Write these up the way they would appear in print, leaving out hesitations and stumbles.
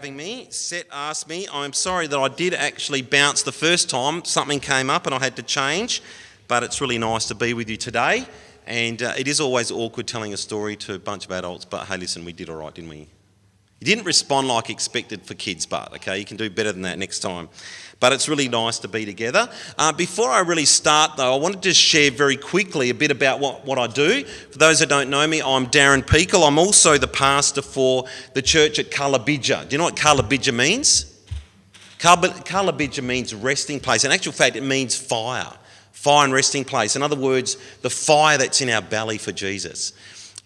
having me. Seth asked me. I'm sorry that I did actually bounce the first time. Something came up and I had to change. But it's really nice to be with you today. And it is always awkward telling a story to a bunch of adults. But hey, listen, we did all right, didn't we? You didn't respond like expected for kids, but okay, you can do better than that next time. But it's really nice to be together. Before I really start though, I wanted to share very quickly a bit about what I do. For those that don't know me, I'm Darren Peakall. I'm also the pastor for the church at Cullabidja. Do you know what Cullabidja means? Cullabidja means resting place. In actual fact, it means fire. Fire and resting place. In other words, the fire that's in our belly for Jesus.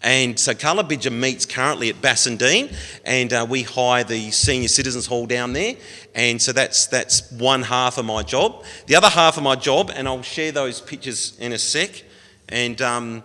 And so Cullabidja meets currently at Bassendean, and we hire the senior citizens hall down there. And so that's one half of my job. The other half of my job, and I'll share those pictures in a sec, and my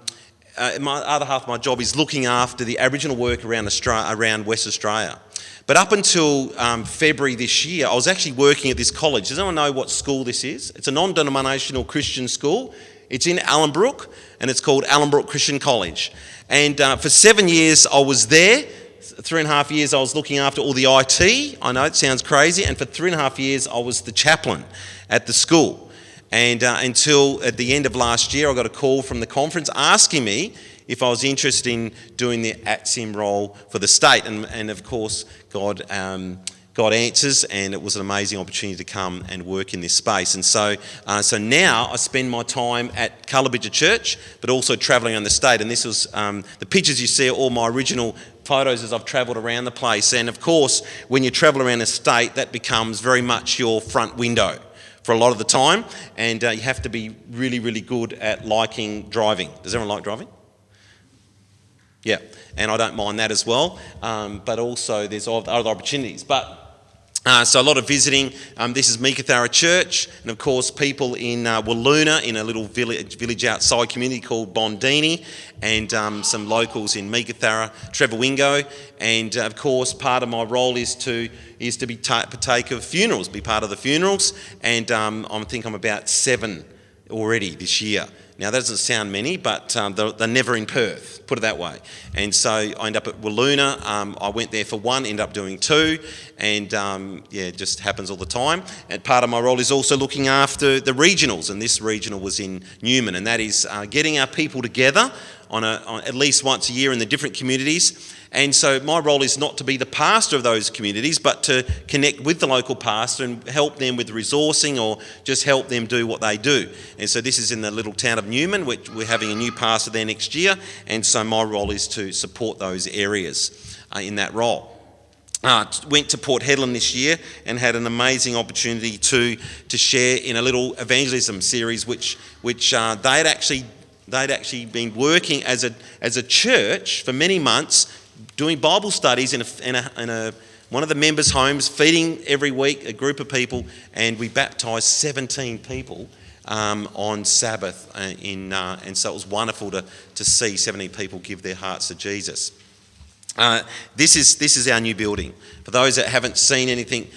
other half of my job is looking after the Aboriginal work around West Australia. But up until February this year, I was actually working at this college. Does anyone know what school this is? It's a non-denominational Christian school. It's in Allenbrook, and it's called Allenbrook Christian College. And for 7 years I was there. 3.5 years I was looking after all the IT. I know it sounds crazy. And for 3.5 years I was the chaplain at the school. And until at the end of last year, I got a call from the conference asking me if I was interested in doing the ATSIM role for the state. And of course, God answers, and it was an amazing opportunity to come and work in this space. And so now I spend my time at Cullabidja Church, but also travelling around the state. And this was the pictures you see are all my original photos as I've travelled around the place. And of course, when you travel around the state, that becomes very much your front window for a lot of the time. And you have to be really, really good at liking driving. Does everyone like driving? Yeah, and I don't mind that as well. But also there's other opportunities. So a lot of visiting. This is Meekatharra Church, and of course people in Walloona, in a little village outside community called Bondini, and some locals in Meekatharra, Trevowingo, and of course part of my role is to partake of funerals, be part of the funerals, and I think I'm about 7 already this year. Now, that doesn't sound many, but they're never in Perth, put it that way. And so I end up at Walloona. I went there for 1, ended up doing 2, and it just happens all the time. And part of my role is also looking after the regionals, and this regional was in Newman, and that is getting our people together on at least once a year in the different communities. And so my role is not to be the pastor of those communities, but to connect with the local pastor and help them with resourcing or just help them do what they do. And so this is in the little town of Newman, which we're having a new pastor there next year. And so my role is to support those areas in that role. Went to Port Hedland this year and had an amazing opportunity to share in a little evangelism series, which they'd actually been working as a church for many months, doing Bible studies in one of the members' homes, feeding every week a group of people, and we baptised 17 people on Sabbath, and so it was wonderful to see 17 people give their hearts to Jesus. This is our new building. For those that haven't seen anything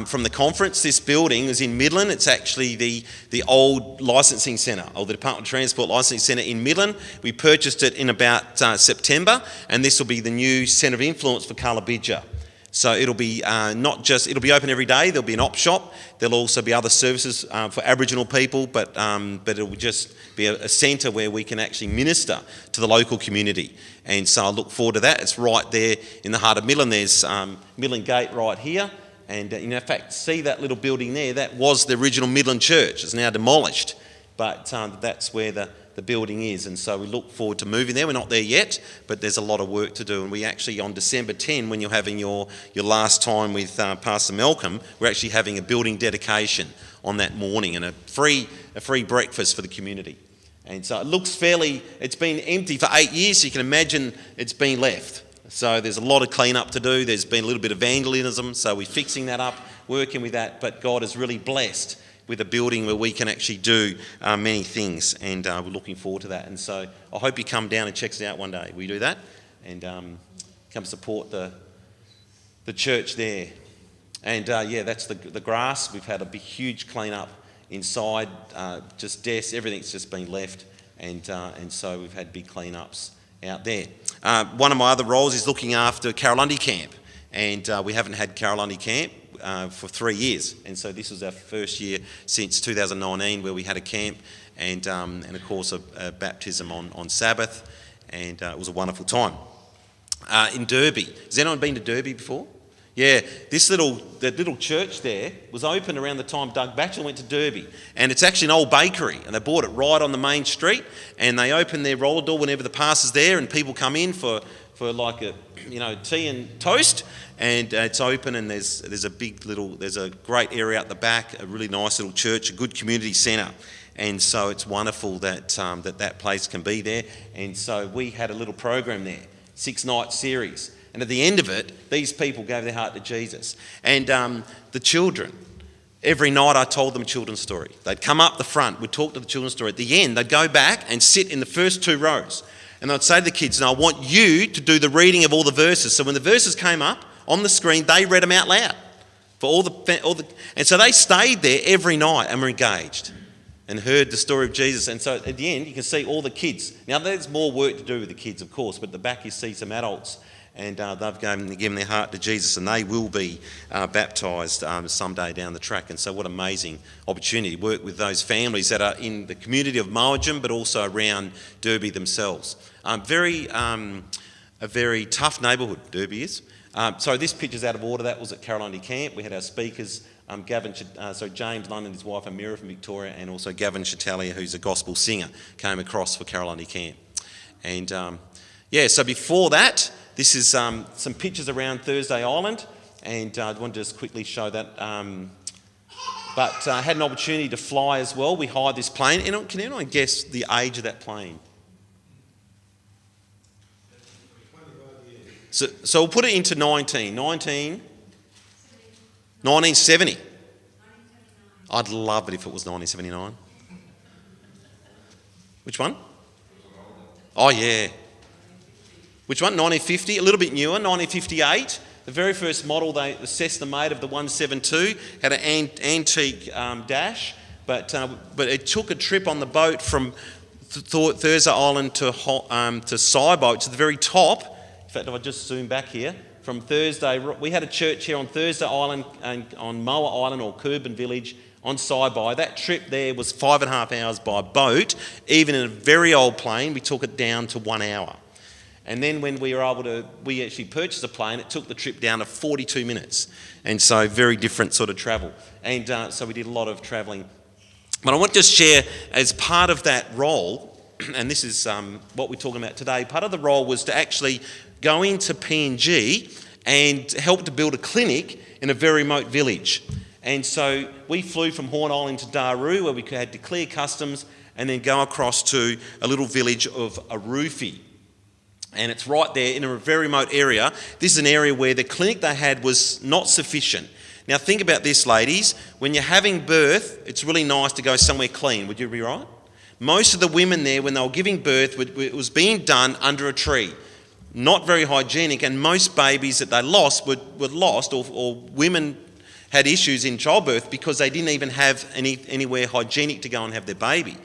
from the conference, this building is in Midland. It's actually the old licensing centre, or the Department of Transport licensing centre in Midland. We purchased it in about September, and this will be the new centre of influence for Cullabidja. So it'll be it'll be open every day. There'll be an op shop. There'll also be other services for Aboriginal people, but it'll just be a centre where we can actually minister to the local community. And so I look forward to that. It's right there in the heart of Midland. There's Midland Gate right here. And in fact, see that little building there? That was the original Midland Church. It's now demolished. But that's where the building is. And so we look forward to moving there. We're not there yet, but there's a lot of work to do. And we actually, on December 10, when you're having your last time with Pastor Malcolm, we're actually having a building dedication on that morning and a free breakfast for the community. And so it looks it's been empty for 8 years, so you can imagine it's been left. So there's a lot of clean up to do. There's been a little bit of vandalism, so we're fixing that up, working with that. But God has really blessed with a building where we can actually do many things, and we're looking forward to that. And so I hope you come down and check us out one day. Will you do that? And come support the church there. And that's the grass. We've had a big, huge clean up inside, just desks, everything's just been left, and so we've had big clean ups out there. One of my other roles is looking after Carolundi Camp, and we haven't had Carolina camp for 3 years, and so this was our first year since 2019 where we had a camp, and of course a baptism on Sabbath, and it was a wonderful time. In Derby, has anyone been to Derby before? Yeah, that little church there was opened around the time Doug Batchelor went to Derby, and it's actually an old bakery, and they bought it right on the main street, and they open their roller door whenever the pastor's there, and people come in for like a tea and toast, and it's open, and there's a great area out the back, a really nice little church, a good community centre, and so it's wonderful that that place can be there, and so we had a little program there, 6-night series. And at the end of it, these people gave their heart to Jesus. And the children, every night I told them a children's story. They'd come up the front, we'd talk to the children's story. At the end, they'd go back and sit in the first 2 rows. And I'd say to the kids, "Now I want you to do the reading of all the verses." So when the verses came up on the screen, they read them out loud. And so they stayed there every night and were engaged and heard the story of Jesus. And so at the end, you can see all the kids. Now there's more work to do with the kids, of course, but at the back you see some adults. And they've given their heart to Jesus, and they will be baptised someday down the track. And so what amazing opportunity to work with those families that are in the community of Mowajem, but also around Derby themselves. A very tough neighbourhood, Derby is. So this picture's out of order. That was at Carolina camp. We had our speakers, James London, his wife Amira from Victoria, and also Gavin Chatalia, who's a gospel singer, came across for Carolina camp. And so before that, this is some pictures around Thursday Island, and I want to just quickly show that. But I had an opportunity to fly as well. We hired this plane. Can anyone guess the age of that plane? So we'll put it into 1970. I'd love it if it was 1979. Which one? Oh, yeah. Which one? 1950, a little bit newer, 1958. The very first model the Cessna made of the 172 had an antique dash, but it took a trip on the boat from Thursday Island to Saibai, to the very top. In fact, if I just zoom back here, from Thursday, we had a church here on Thursday Island and on Moa Island or Kirban Village on Saibai. That trip there was 5.5 hours by boat. Even in a very old plane, we took it down to 1 hour. And then when we actually purchased a plane, it took the trip down to 42 minutes. And so very different sort of travel. And so we did a lot of travelling. But I want to just share, as part of that role, and this is what we're talking about today, part of the role was to actually go into PNG and help to build a clinic in a very remote village. And so we flew from Horn Island to Daru, where we had to clear customs and then go across to a little village of Arufi. And it's right there in a very remote area. This is an area where the clinic they had was not sufficient. Now think about this, ladies. When you're having birth, it's really nice to go somewhere clean. Would you be right? Most of the women there, when they were giving birth, it was being done under a tree. Not very hygienic, and most babies that they lost were lost, or women had issues in childbirth because they didn't even have anywhere hygienic to go and have their baby.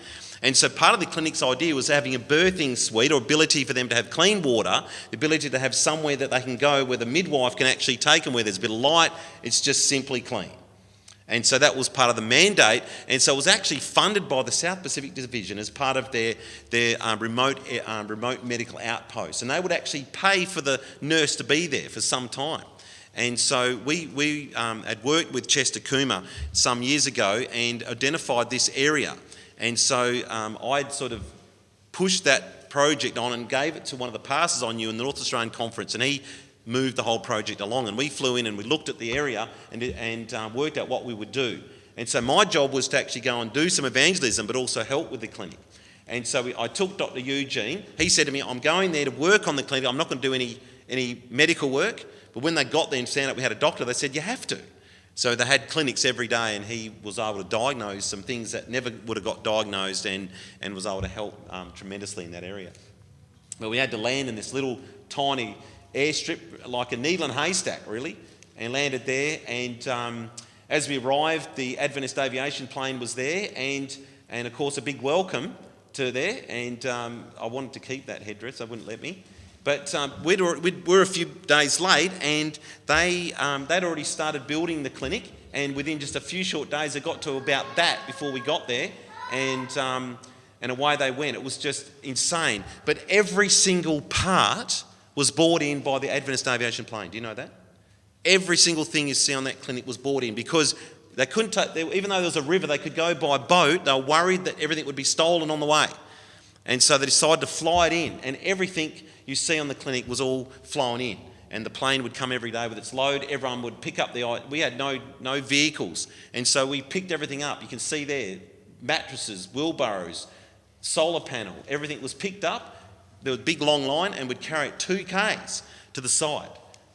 And so part of the clinic's idea was having a birthing suite, or ability for them to have clean water, the ability to have somewhere that they can go where the midwife can actually take them, where there's a bit of light, it's just simply clean. And so that was part of the mandate, and so it was actually funded by the South Pacific Division as part of their remote medical outpost. And they would actually pay for the nurse to be there for some time. And so we had worked with Chester Kuma some years ago and identified this area. And so I'd sort of pushed that project on and gave it to one of the pastors I knew in the North Australian Conference, and he moved the whole project along. And we flew in and we looked at the area and worked out what we would do. And so my job was to actually go and do some evangelism, but also help with the clinic. And so I took Dr. Eugene. He said to me, "I'm going there to work on the clinic. I'm not going to do any medical work." But when they got there and found out we had a doctor, they said, "You have to." So they had clinics every day, and he was able to diagnose some things that never would have got diagnosed, and was able to help tremendously in that area. But we had to land in this little tiny airstrip, like a needle in a haystack, really, and landed there. And as we arrived, the Adventist aviation plane was there, and of course a big welcome to there. And I wanted to keep that headdress, they wouldn't let me. But we're a few days late, and they'd already started building the clinic, and within just a few short days, they got to about that before we got there, and away they went. It was just insane. But every single part was bought in by the Adventist Aviation Plane. Do you know that? Every single thing you see on that clinic was bought in because they couldn't even though there was a river, they could go by boat. They were worried that everything would be stolen on the way. And so they decided to fly it in, and everything you see on the clinic was all flown in. And the plane would come every day with its load. Everyone would pick up we had no vehicles. And so we picked everything up. You can see there, mattresses, wheelbarrows, solar panel, everything was picked up. There was a big long line, and we'd carry it 2 k's to the side.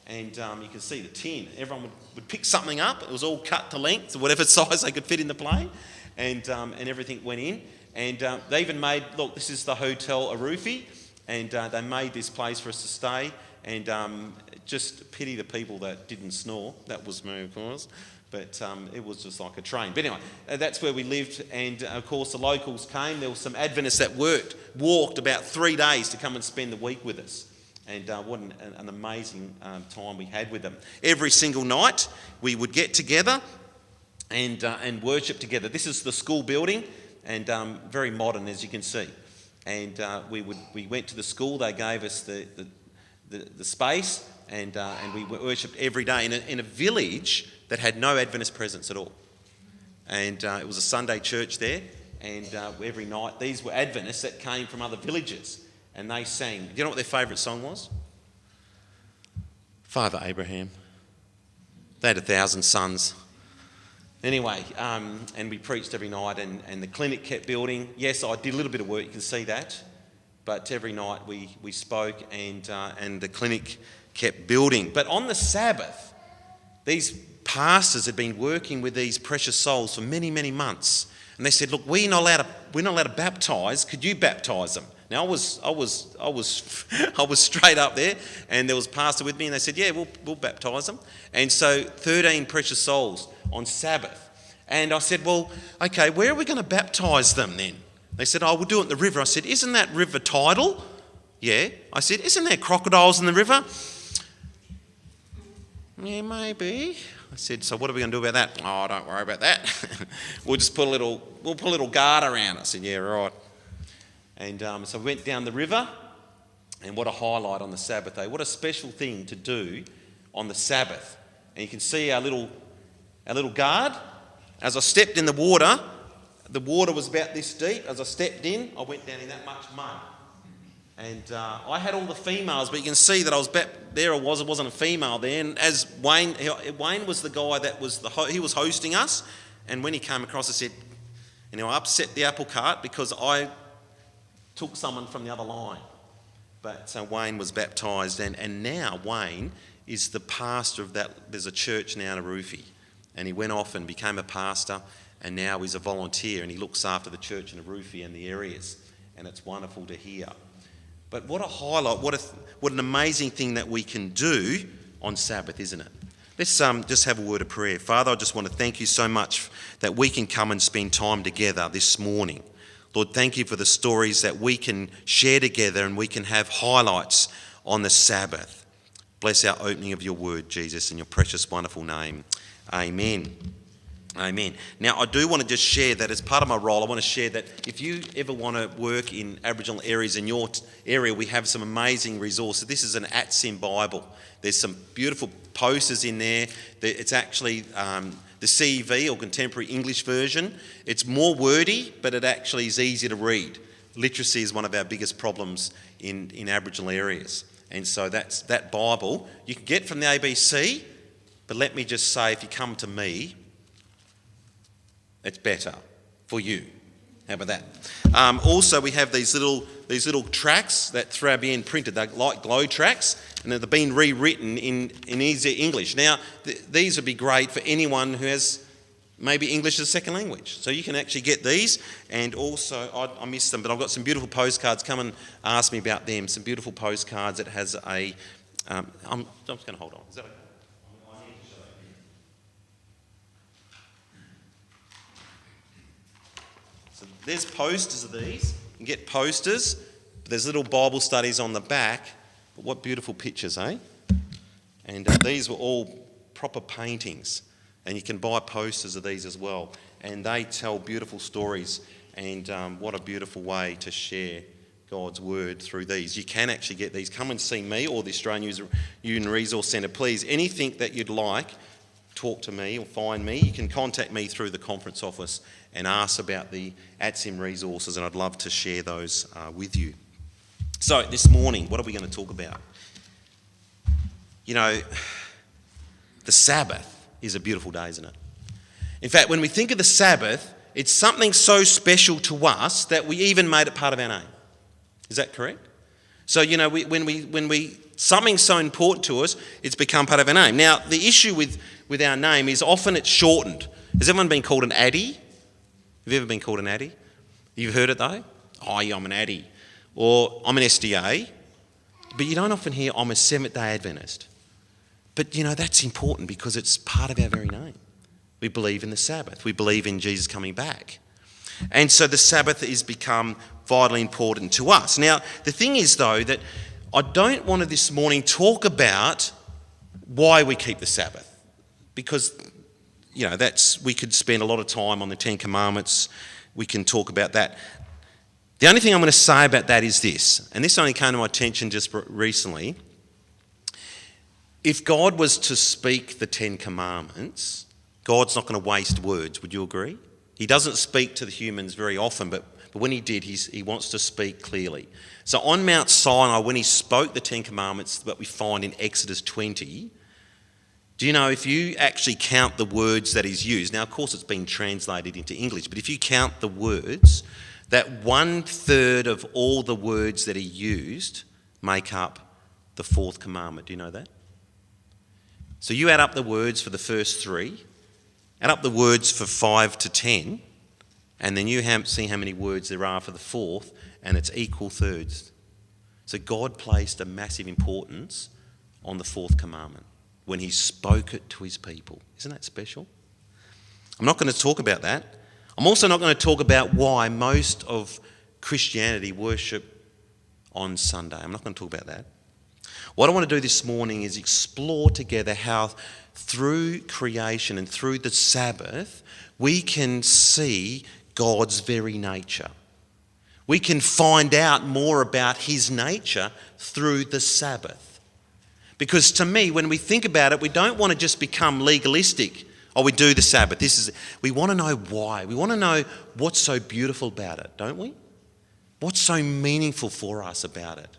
And you can see the tin. Everyone would pick something up. It was all cut to length, whatever size they could fit in the plane. And everything went in. And they even made, look, this is the Hotel Arufi, and they made this place for us to stay. And just pity the people that didn't snore. That was me, of course. But it was just like a train. But anyway, that's where we lived. And of course, the locals came. There were some Adventists that walked about 3 days to come and spend the week with us. And what an amazing time we had with them. Every single night, we would get together and worship together. This is the school building, and very modern, as you can see. And we went to the school. They gave us the space, and we worshipped every day in a village that had no Adventist presence at all. And it was a Sunday church there, and every night these were Adventists that came from other villages, and they sang. Do you know what their favourite song was? Father Abraham. They had 1,000 sons. Anyway, and we preached every night, and the clinic kept building. Yes, I did a little bit of work, you can see that. But every night we spoke, and the clinic kept building. But on the Sabbath, these pastors had been working with these precious souls for many, many months. And they said, look, we're not allowed to baptise. Could you baptise them? Now, I was straight up there, and there was a pastor with me, and they said, yeah, we'll baptise them. And so 13 precious souls on Sabbath. And I said, well, okay, where are we going to baptise them then? They said, oh, we'll do it in the river. I said, isn't that river tidal? Yeah. I said, isn't there crocodiles in the river? Yeah, maybe. I said, so what are we going to do about that? Oh, don't worry about that. We'll put a little guard around it. I said, yeah, right. And so we went down the river, and what a highlight on the Sabbath day. What a special thing to do on the Sabbath. And you can see our little guard. As I stepped in the water was about this deep. As I stepped in, I went down in that much mud. And I had all the females, but you can see that I was there. It wasn't a female there. And as Wayne was the guy that he was hosting us. And when he came across, I said, I upset the apple cart because I took someone from the other line. But so Wayne was baptised, and now Wayne is the pastor of that. There's a church now in Arufi, and he went off and became a pastor, and now he's a volunteer, and he looks after the church in Arufi and the areas, and it's wonderful to hear. But what a highlight, what an amazing thing that we can do on Sabbath, isn't it? Let's just have a word of prayer. Father, I just want to thank you so much that we can come and spend time together this morning. Lord, thank you for the stories that we can share together, and we can have highlights on the Sabbath. Bless our opening of your word, Jesus, in your precious, wonderful name. Amen. Amen. Now, I do want to just share that as part of my role. I want to share that if you ever want to work in Aboriginal areas in your area, we have some amazing resources. This is an at-sim Bible. There's some beautiful posters in there. It's actually the CEV, or Contemporary English Version. It's more wordy, but it actually is easy to read. Literacy is one of our biggest problems in Aboriginal areas. And so that Bible you can get from the ABC, but let me just say, if you come to me, it's better for you. How about that? Also, we have these little tracks that Thrabien printed. They're like glow tracks, and they've been rewritten in easier English. Now, these would be great for anyone who has maybe English as a second language. So you can actually get these, and also, I missed them, but I've got some beautiful postcards. Come and ask me about them. Some beautiful postcards that has a... I'm just going to hold on. Is that okay? So there's posters of these. You can get posters. There's little Bible studies on the back. What beautiful pictures, eh? And these were all proper paintings. And you can buy posters of these as well. And they tell beautiful stories. And what a beautiful way to share God's word through these. You can actually get these. Come and see me or the Australian Youth Resource Centre. Please, anything that you'd like, talk to me or find me. You can contact me through the conference office and ask about the ATSIM resources, and I'd love to share those with you. So this morning, what are we going to talk about? You know, the Sabbath is a beautiful day, isn't it? In fact, when we think of the Sabbath, it's something so special to us that we even made it part of our name. Is that correct? So, you know, when something's so important to us, it's become part of our name. Now, the issue with our name is often it's shortened. Has everyone been called an Addy? Have you ever been called an Addy? You've heard it though? Oh, yeah, I'm an Addy. Or I'm an SDA. But you don't often hear I'm a Seventh-day Adventist. But, you know, that's important because it's part of our very name. We believe in the Sabbath. We believe in Jesus coming back. And so the Sabbath has become vitally important to us. Now, the thing is, though, that I don't want to this morning talk about why we keep the Sabbath. Because, you know, we could spend a lot of time on the Ten Commandments. We can talk about that. The only thing I'm going to say about that is this, and this only came to my attention just recently. If God was to speak the Ten Commandments, God's not going to waste words. Would you agree? He doesn't speak to the humans very often, but when he did, he wants to speak clearly. So on Mount Sinai, when he spoke the Ten Commandments that we find in Exodus 20, do you know if you actually count the words that he's used, now of course it's been translated into English, but if you count the words, that 1/3 of all the words that he used make up the fourth commandment. Do you know that? So you add up the words for the first 3, add up the words for 5 to 10, and then you see how many words there are for the fourth, and it's equal thirds. So God placed a massive importance on the fourth commandment when he spoke it to his people. Isn't that special? I'm not going to talk about that. I'm also not going to talk about why most of Christianity worship on Sunday. I'm not going to talk about that. What I want to do this morning is explore together how through creation and through the Sabbath, we can see God's very nature. We can find out more about his nature through the Sabbath. Because to me, when we think about it, we don't want to just become legalistic. Oh, we do the Sabbath. We want to know why. We want to know what's so beautiful about it, don't we? What's so meaningful for us about it?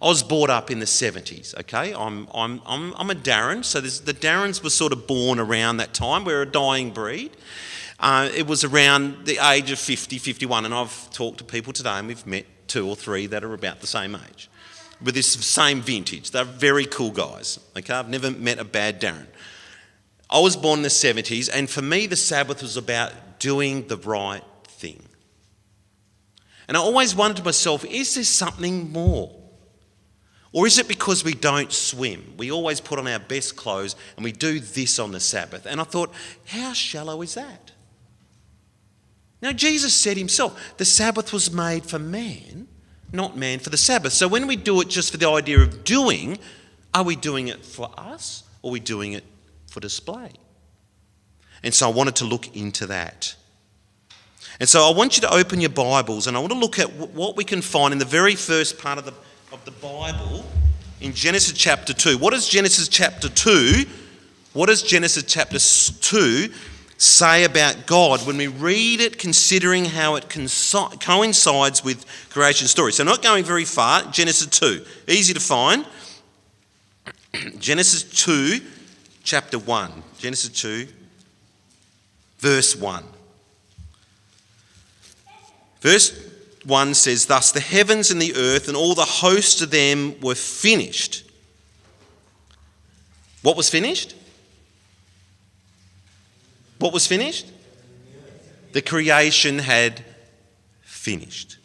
I was brought up in the 70s, okay? I'm a Darren, so the Darrens were sort of born around that time. We're a dying breed. It was around the age of 50, 51, and I've talked to people today and we've met 2 or 3 that are about the same age with this same vintage. They're very cool guys, okay? I've never met a bad Darren. I was born in the 70s, and for me the Sabbath was about doing the right thing. And I always wondered to myself, is there something more? Or is it because we don't swim? We always put on our best clothes and we do this on the Sabbath. And I thought, how shallow is that? Now, Jesus said himself, the Sabbath was made for man, not man for the Sabbath. So when we do it just for the idea of doing, are we doing it for us or are we doing it for display? And so I wanted to look into that. And so I want you to open your Bibles and I want to look at what we can find in the very first part of the Bible in Genesis chapter 2. What is Genesis chapter 2? What does Genesis chapter 2 say about God when we read it, considering how it coincides with creation story? So not going very far, Genesis 2. Easy to find. Genesis 2, chapter 1. Genesis 2, verse 1. Verse 1 says, thus the heavens and the earth and all the hosts of them were finished. What was finished? What was finished? The creation had finished.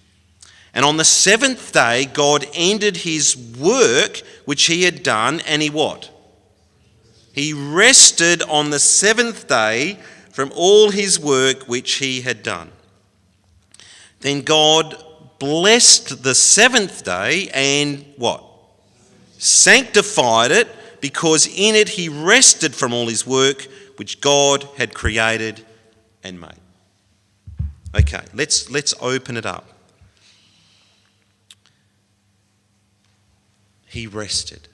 And on the 7th day, God ended his work which he had done, and he what? He rested on the 7th day from all his work which he had done. Then God blessed the 7th day and what? sanctified it, because in it he rested from all his work which God had created and made. Okay, let's open it up. He rested.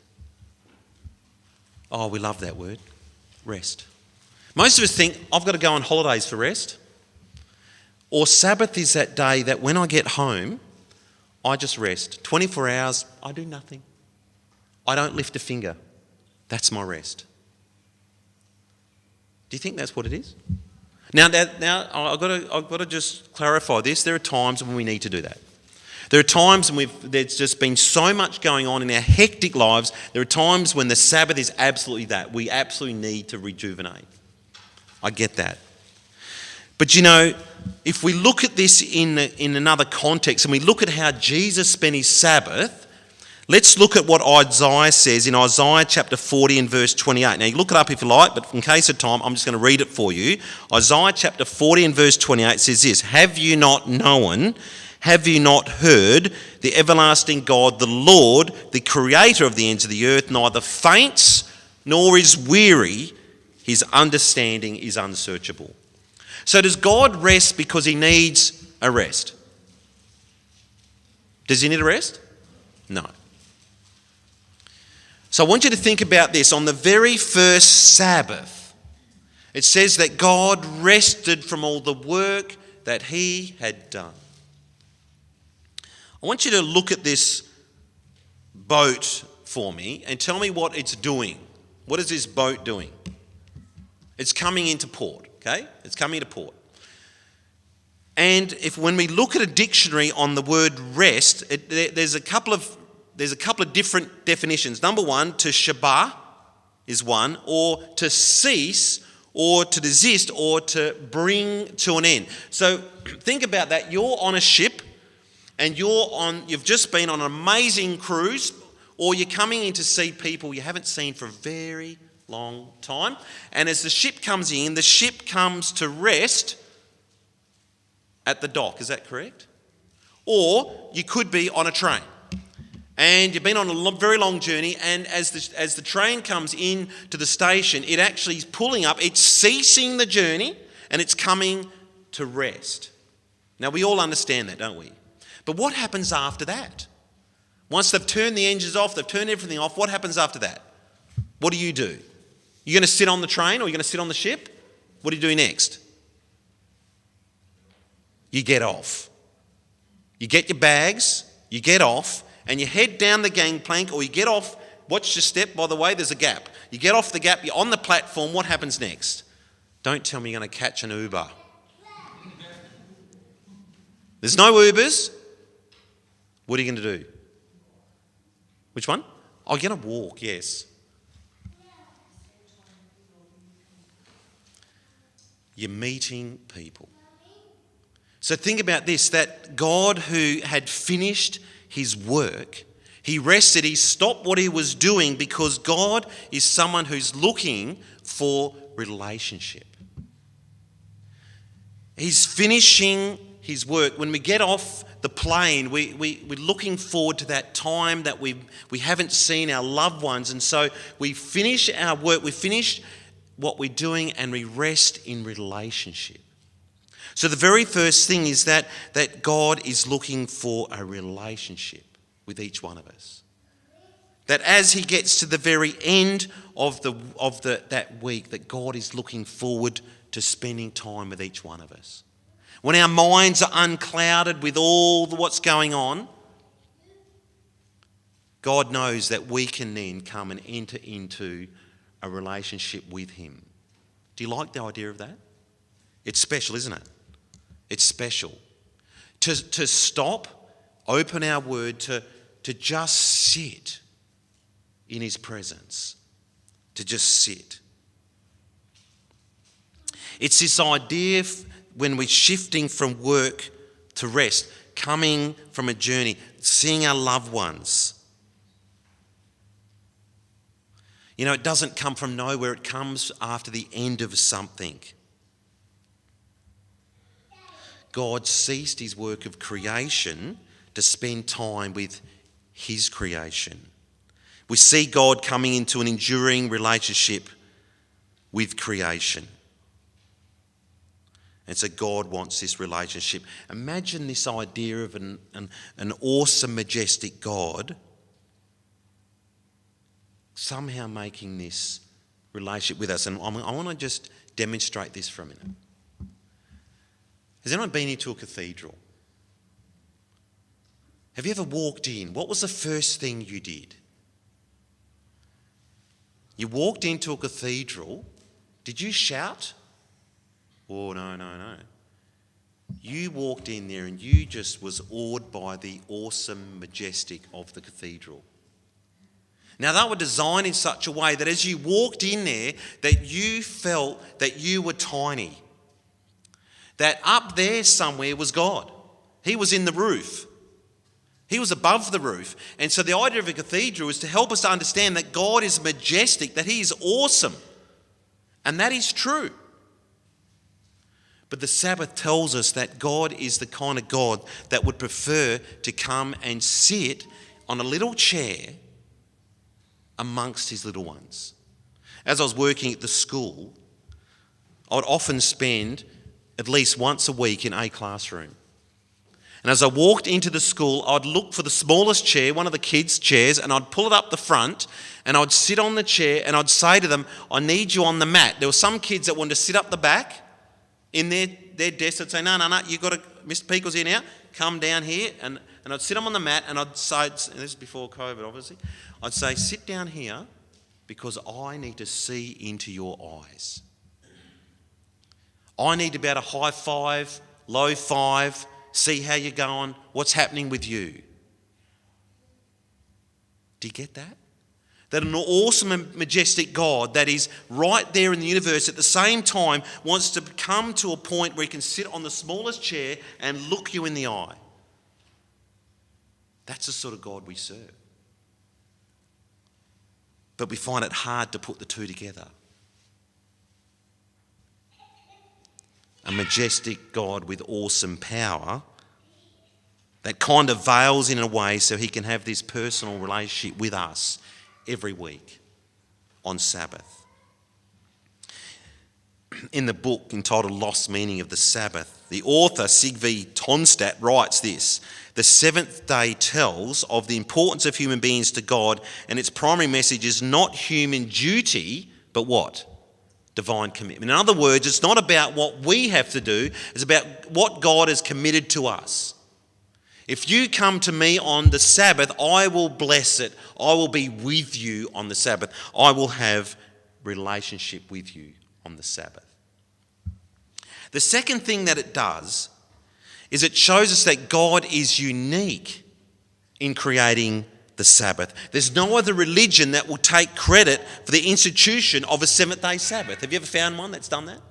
Oh, we love that word, rest. Most of us think, I've got to go on holidays for rest. Or Sabbath is that day that when I get home, I just rest. 24 hours, I do nothing. I don't lift a finger. That's my rest. Do you think that's what it is? Now I've got to just clarify this. There are times when we need to do that. There are times when there's just been so much going on in our hectic lives. There are times when the Sabbath is absolutely that. We absolutely need to rejuvenate. I get that. But if we look at this in another context and we look at how Jesus spent his Sabbath, let's look at what Isaiah says in Isaiah chapter 40 and verse 28. Now you look it up if you like, but in case of time, I'm just going to read it for you. Isaiah chapter 40 and verse 28 says this: "Have you not known? Have you not heard? The everlasting God, the Lord, the creator of the ends of the earth, neither faints nor is weary. His understanding is unsearchable." So does God rest because he needs a rest? Does he need a rest? No. So I want you to think about this. On the very first Sabbath, it says that God rested from all the work that he had done. I want you to look at this boat for me and tell me what it's doing. What is this boat doing? It's coming into port, okay? It's coming into port. And when we look at a dictionary on the word rest, there's a couple of different definitions. Number one, to shabah is one, or to cease, or to desist, or to bring to an end. So think about that. You're on a ship and you've just been on an amazing cruise, or you're coming in to see people you haven't seen for a very long time. And as the ship comes in, the ship comes to rest at the dock. Is that correct? Or you could be on a train and you've been on a very long journey, and as the train comes in to the station, it actually is pulling up, it's ceasing the journey and it's coming to rest. Now we all understand that, don't we? But what happens after that? Once they've turned the engines off, they've turned everything off, what happens after that? What do? You're going to sit on the train, or you're going to sit on the ship? What do you do next? You get off. You get your bags, you get off, and you head down the gangplank, or you get off. Watch your step, by the way, there's a gap. You get off the gap, you're on the platform, what happens next? Don't tell me you're going to catch an Uber. There's no Ubers. What are you going to do? Which one? Oh, you're going to walk, yes. You're meeting people. So think about this, that God who had finished his work, he rested, he stopped what he was doing, because God is someone who's looking for relationship. He's finishing his work. When we get off the plane, we're looking forward to that time that we haven't seen our loved ones. And so we finish our work, we finish what we're doing, and we rest in relationship. So the very first thing is that God is looking for a relationship with each one of us. That as he gets to the very end of that week, that God is looking forward to spending time with each one of us. When our minds are unclouded with all what's going on, God knows that we can then come and enter into a relationship with him. Do you like the idea of that? It's special, isn't it? It's special. To stop, open our word, to just sit in his presence. To just sit. It's this idea when we're shifting from work to rest, coming from a journey, seeing our loved ones. It doesn't come from nowhere. It comes after the end of something. God ceased his work of creation to spend time with his creation, We see God coming into an enduring relationship with creation. And so God wants this relationship. Imagine this idea of an awesome, majestic God somehow making this relationship with us. And I want to just demonstrate this for a minute. Has anyone been into a cathedral? Have you ever walked in? What was the first thing you did? You walked into a cathedral. Did you shout? Oh, no. You walked in there and you just was awed by the awesome, majestic of the cathedral. Now, they were designed in such a way that as you walked in there, that you felt that you were tiny. That up there somewhere was God. He was in the roof. He was above the roof. And so the idea of a cathedral is to help us to understand that God is majestic, that he is awesome. And that is true. But the Sabbath tells us that God is the kind of God that would prefer to come and sit on a little chair amongst his little ones. As I was working at the school, I would often spend at least once a week in a classroom. And as I walked into the school, I'd look for the smallest chair, one of the kids' chairs, and I'd pull it up the front and I'd sit on the chair and I'd say to them, I need you on the mat. There were some kids that wanted to sit up the back in their desk. I'd say, no, you've got to, Mr. Peakall's here now, come down here. And I'd sit them on the mat and I'd say, and this is before COVID obviously, I'd say, sit down here because I need to see into your eyes. I need to be able to high five, low five, see how you're going, what's happening with you. Do you get that? That an awesome and majestic God that is right there in the universe at the same time wants to come to a point where he can sit on the smallest chair and look you in the eye. That's the sort of God we serve. But we find it hard to put the two together. A majestic God with awesome power that kind of veils in a way so he can have this personal relationship with us every week on Sabbath. In the book entitled Lost Meaning of the Sabbath, the author Sigve Tonstad writes this: the seventh day tells of the importance of human beings to God, and its primary message is not human duty, but what? Divine commitment. In other words, it's not about what we have to do, it's about what God has committed to us. If you come to me on the Sabbath, I will bless it. I will be with you on the Sabbath. I will have relationship with you on the Sabbath. The second thing that it does is it shows us that God is unique in creating the Sabbath. There's no other religion that will take credit for the institution of a seventh-day Sabbath. Have you ever found one that's done that?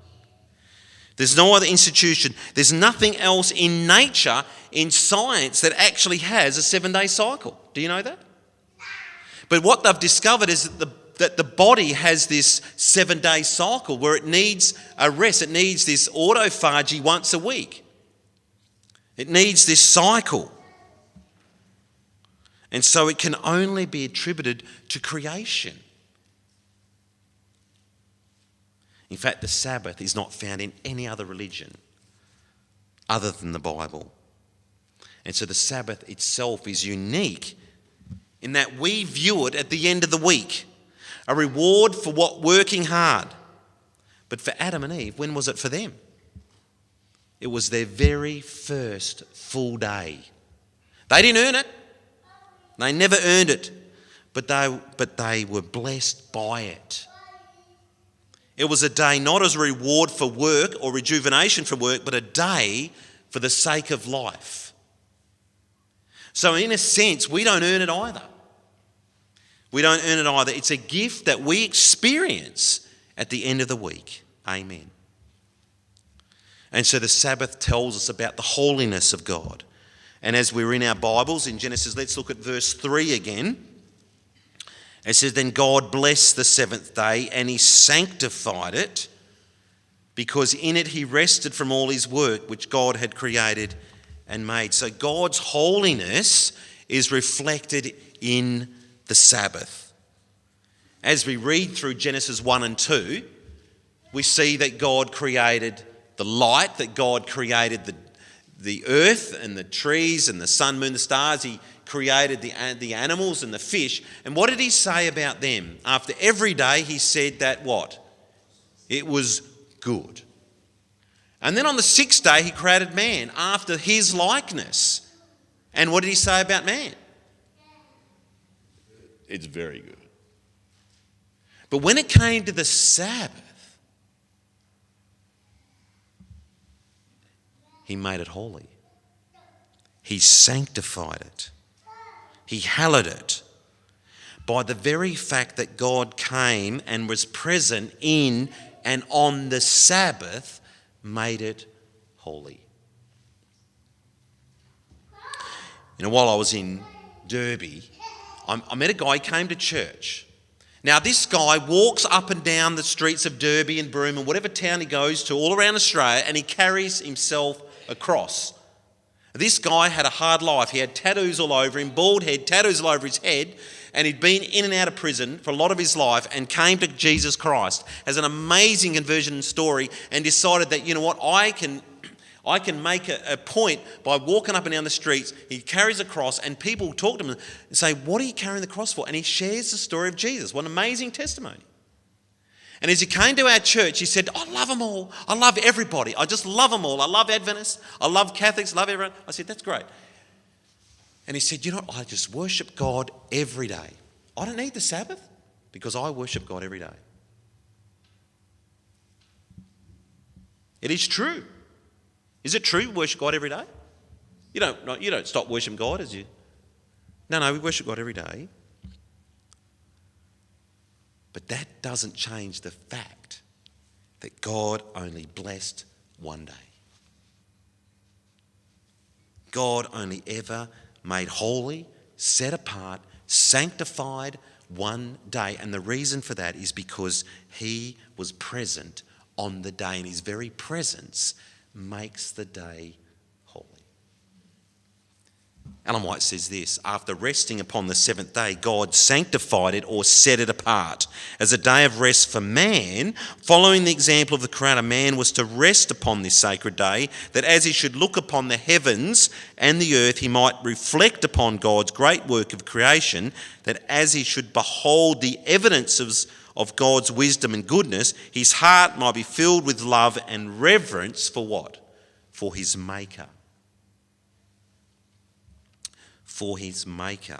There's no other institution. There's nothing else in nature, in science, that actually has a 7-day cycle. Do you know that? But what they've discovered is that the body has this 7-day cycle where it needs a rest. It needs this autophagy once a week. It needs this cycle. And so it can only be attributed to creation. In fact, the Sabbath is not found in any other religion other than the Bible. And so the Sabbath itself is unique in that we view it at the end of the week, a reward for working hard. But for Adam and Eve, when was it for them? It was their very first full day. They didn't earn it. They never earned it, but they were blessed by it. It was a day not as a reward for work or rejuvenation from work, but a day for the sake of life. So in a sense, we don't earn it either. We don't earn it either. It's a gift that we experience at the end of the week. Amen. And so the Sabbath tells us about the holiness of God. And as we're in our Bibles in Genesis, let's look at verse 3 again. It says, then God blessed the seventh day and he sanctified it because in it he rested from all his work which God had created and made. So God's holiness is reflected in the Sabbath. As we read through Genesis 1 and 2, we see that God created the light, that God created the earth and the trees and the sun, moon, the stars. He created the animals and the fish. And what did he say about them? After every day he said that what? It was good. And then on the sixth day he created man after his likeness. And what did he say about man? It's very good. But when it came to the Sabbath, he made it holy. He sanctified it. He hallowed it by the very fact that God came and was present in and on the Sabbath, made it holy. You know, while I was in Derby, I met a guy. He came to church. Now, this guy walks up and down the streets of Derby and Broome and whatever town he goes to all around Australia, and he carries himself a cross. This guy had a hard life. He had tattoos all over him, bald head, tattoos all over his head, and he'd been in and out of prison for a lot of his life and came to Jesus Christ as an amazing conversion story and decided that, you know what, I can make a point by walking up and down the streets. He carries a cross and people talk to him and say, what are you carrying the cross for? And he shares the story of Jesus. What an amazing testimony. And as he came to our church, he said, I love them all. I love everybody. I just love them all. I love Adventists. I love Catholics. I love everyone. I said, that's great. And he said, you know what? I just worship God every day. I don't need the Sabbath because I worship God every day. It is true. Is it true you worship God every day? You don't stop worshiping God as you... No, we worship God every day. But that doesn't change the fact that God only blessed one day. God only ever made holy, set apart, sanctified one day. And the reason for that is because he was present on the day, and his very presence makes the day holy. Ellen White says this: after resting upon the seventh day, God sanctified it or set it apart as a day of rest for man. Following the example of the Creator, man was to rest upon this sacred day, that as he should look upon the heavens and the earth, he might reflect upon God's great work of creation, that as he should behold the evidences of God's wisdom and goodness, his heart might be filled with love and reverence for what? For his Maker. For his Maker.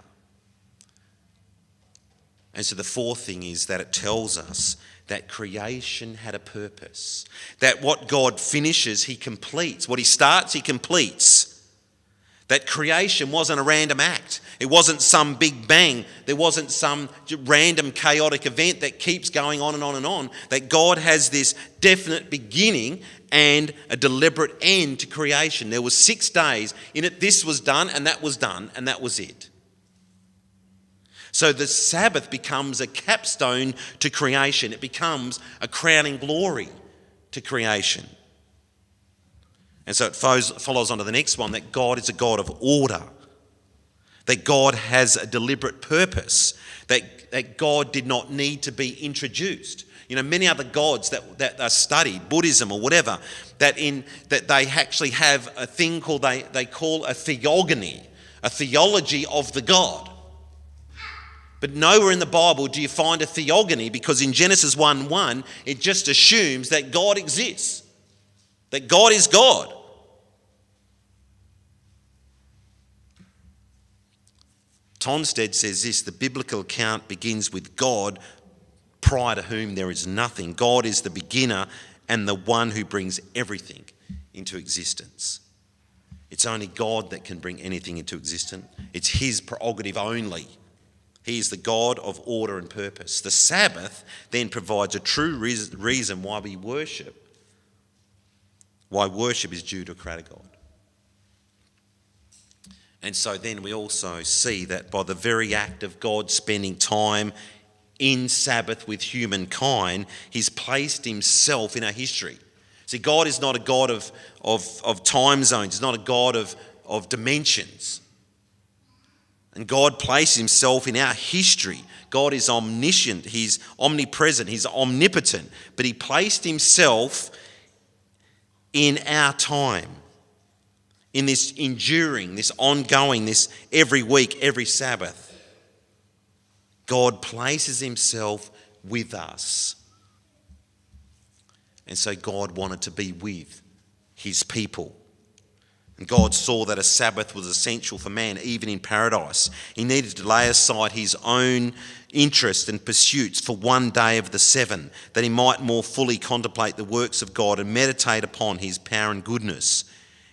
And so the fourth thing is that it tells us that creation had a purpose. That what God finishes, he completes. What he starts, he completes. That creation wasn't a random act. It wasn't some big bang. There wasn't some random chaotic event that keeps going on and on and on. That God has this definite beginning and a deliberate end to creation. There was 6 days. In it, this was done and that was done and that was it. So the Sabbath becomes a capstone to creation. It becomes a crowning glory to creation. And so it follows on to the next one, that God is a God of order, that God has a deliberate purpose, that God did not need to be introduced. You know, many other gods that are studied, Buddhism or whatever, that they actually have a thing called, they call a theogony, a theology of the God. But nowhere in the Bible do you find a theogony, because in Genesis 1:1, it just assumes that God exists. That God is God. Tonstead says this: the biblical account begins with God, prior to whom there is nothing. God is the beginner and the one who brings everything into existence. It's only God that can bring anything into existence. It's his prerogative only. He is the God of order and purpose. The Sabbath then provides a true reason why we worship. Why worship is due to a creator God. And so then we also see that by the very act of God spending time in Sabbath with humankind, he's placed himself in our history. See, God is not a God of time zones. He's not a God of dimensions. And God placed himself in our history. God is omniscient, he's omnipresent, he's omnipotent, but he placed himself in our time, in this enduring, this ongoing, this every week, every Sabbath. God places himself with us. And so God wanted to be with his people. And God saw that a Sabbath was essential for man, even in paradise. He needed to lay aside his own interests and pursuits for one day of the 7, that he might more fully contemplate the works of God and meditate upon his power and goodness.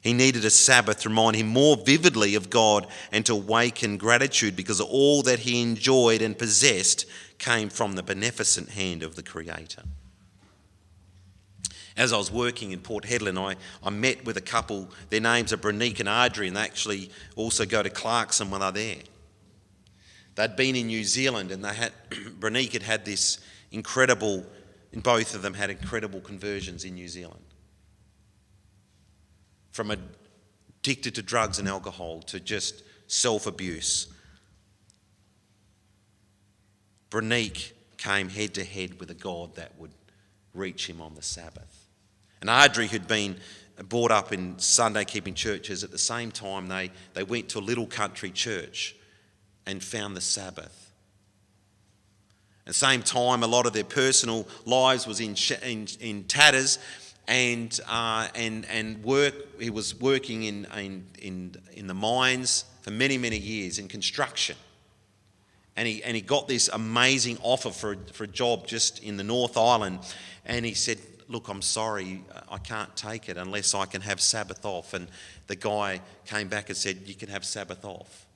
He needed a Sabbath to remind him more vividly of God and to awaken gratitude, because all that he enjoyed and possessed came from the beneficent hand of the Creator. As I was working in Port Hedland, I met with a couple. Their names are Brenique and Audrey, and they actually also go to Clarkson when they're there. They'd been in New Zealand, and Brenique had this incredible, and both of them had incredible conversions in New Zealand. From addicted to drugs and alcohol to just self-abuse. Brenique came head to head with a God that would reach him on the Sabbath. And Audrey, who'd been brought up in Sunday-keeping churches, at the same time they went to a little country church and found the Sabbath. At the same time, a lot of their personal lives was in tatters, and work. He was working in the mines for many years in construction, and he got this amazing offer for a job just in the North Island, and he said, "Look, I'm sorry, I can't take it unless I can have Sabbath off." And the guy came back and said, "You can have Sabbath off."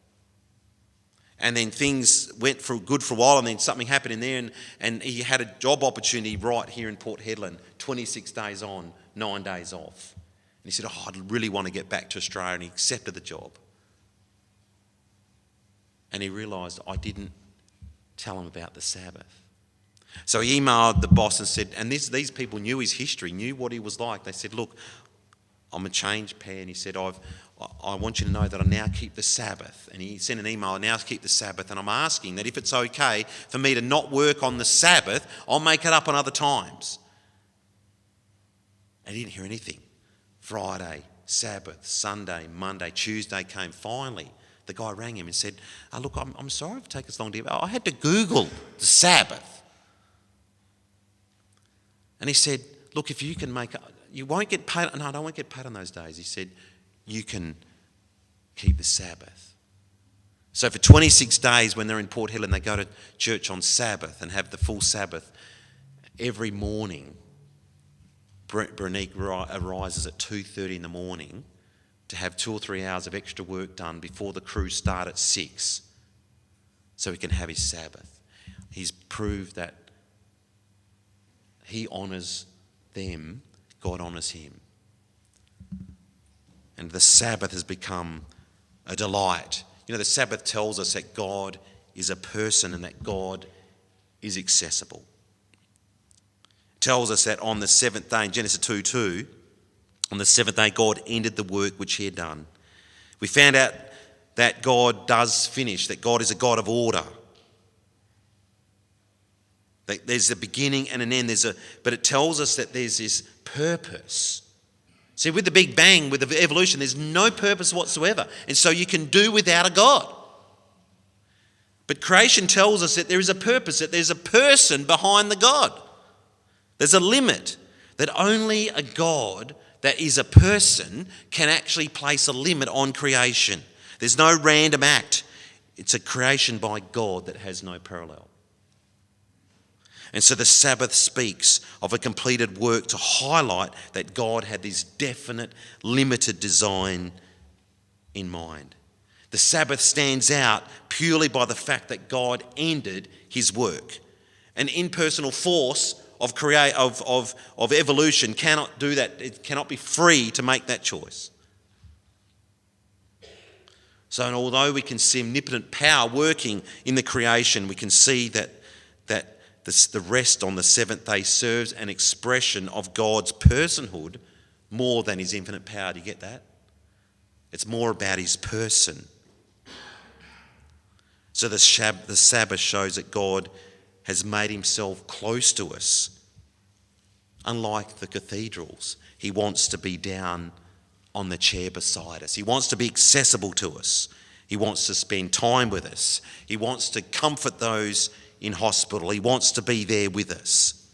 And then things went good for a while, and then something happened in there, and he had a job opportunity right here in Port Hedland, 26 days on, 9 days off. And he said, "Oh, I really want to get back to Australia," and he accepted the job. And he realised, I didn't tell him about the Sabbath. So he emailed the boss and said, and these people knew his history, knew what he was like. They said, "Look, I'm a changed man." He said, I want you to know that I now keep the Sabbath. And he sent an email, "I now keep the Sabbath, and I'm asking that if it's okay for me to not work on the Sabbath, I'll make it up on other times." I didn't hear anything. Friday, Sabbath, Sunday, Monday, Tuesday came. Finally, the guy rang him and said, "Look, I'm sorry for taking so long to get back. I had to Google the Sabbath." And he said, "Look, if you can make it, you won't get paid." "No, I don't want to get paid on those days." He said, "You can keep the Sabbath." So for 26 days when they're in Port Hedland, they go to church on Sabbath and have the full Sabbath. Every morning, Brenique arises at 2:30 in the morning to have 2 or 3 hours of extra work done before the crew start at 6, so he can have his Sabbath. He's proved that he honours them, God honours him. And the Sabbath has become a delight. You know, the Sabbath tells us that God is a person and that God is accessible. It tells us that on the 7th day, in Genesis 2:2, on the 7th day, God ended the work which he had done. We found out that God does finish, that God is a God of order. That there's a beginning and an end, but it tells us that there's this purpose. See, with the Big Bang, with the evolution, there's no purpose whatsoever. And so you can do without a God. But creation tells us that there is a purpose, that there's a person behind the God. There's a limit, that only a God that is a person can actually place a limit on creation. There's no random act. It's a creation by God that has no parallel. And so the Sabbath speaks of a completed work to highlight that God had this definite, limited design in mind. The Sabbath stands out purely by the fact that God ended his work. An impersonal force of evolution cannot do that. It cannot be free to make that choice. So although we can see omnipotent power working in the creation, we can see that the rest on the 7th day serves an expression of God's personhood more than his infinite power. Do you get that? It's more about his person. So the Sabbath shows that God has made himself close to us. Unlike the cathedrals, he wants to be down on the chair beside us. He wants to be accessible to us. He wants to spend time with us. He wants to comfort those in hospital. He wants to be there with us.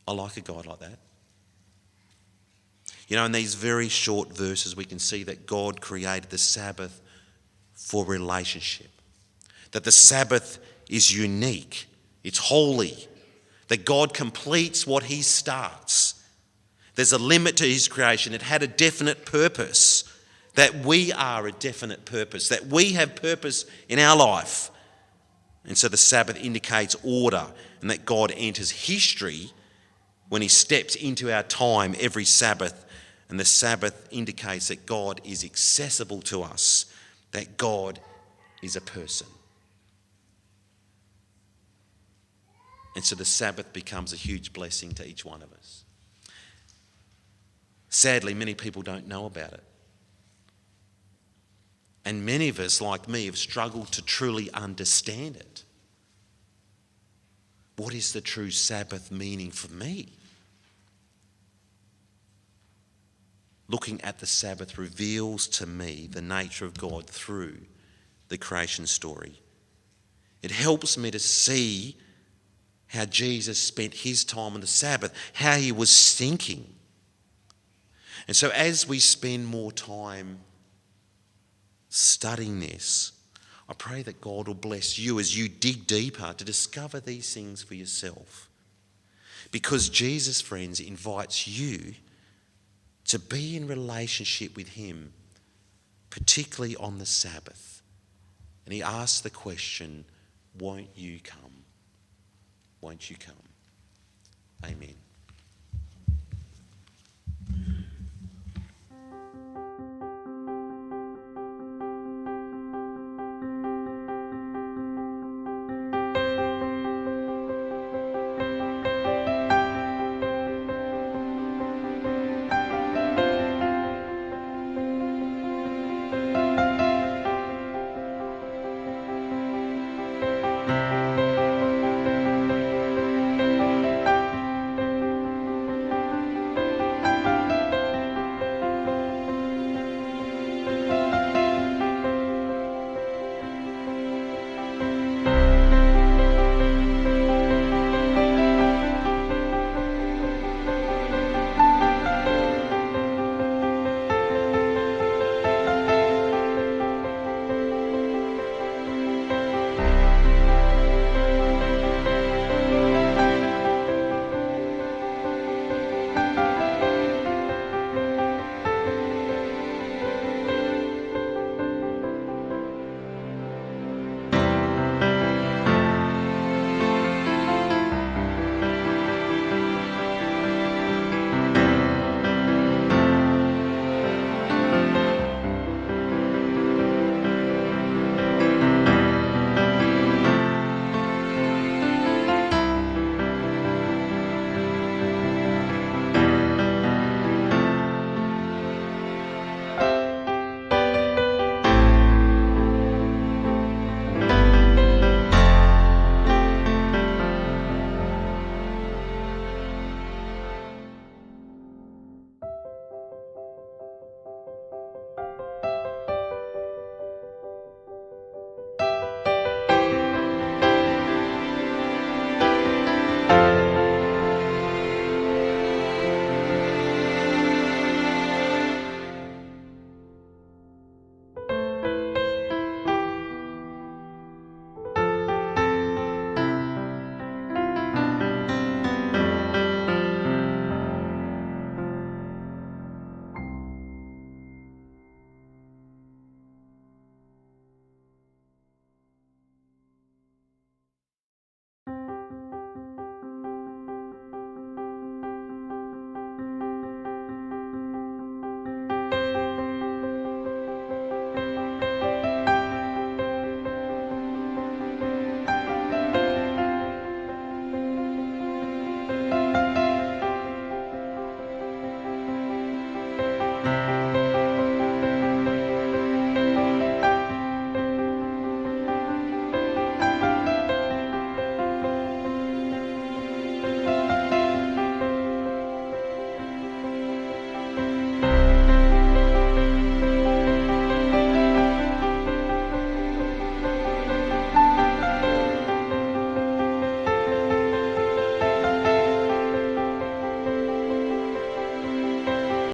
I like a God like that. You know, in these very short verses, we can see that God created the Sabbath for relationship. That the Sabbath is unique. It's holy. That God completes what he starts. There's a limit to his creation. It had a definite purpose. That we are a definite purpose. That we have purpose in our life. And so the Sabbath indicates order, and that God enters history when he steps into our time every Sabbath. And the Sabbath indicates that God is accessible to us, that God is a person. And so the Sabbath becomes a huge blessing to each one of us. Sadly, many people don't know about it. And many of us, like me, have struggled to truly understand it. What is the true Sabbath meaning for me? Looking at the Sabbath reveals to me the nature of God through the creation story. It helps me to see how Jesus spent his time on the Sabbath, how he was thinking. And so as we spend more time studying this, I pray that God will bless you as you dig deeper to discover these things for yourself. Because Jesus, friends, invites you to be in relationship with him, particularly on the Sabbath. And he asks the question, won't you come? Won't you come? Amen.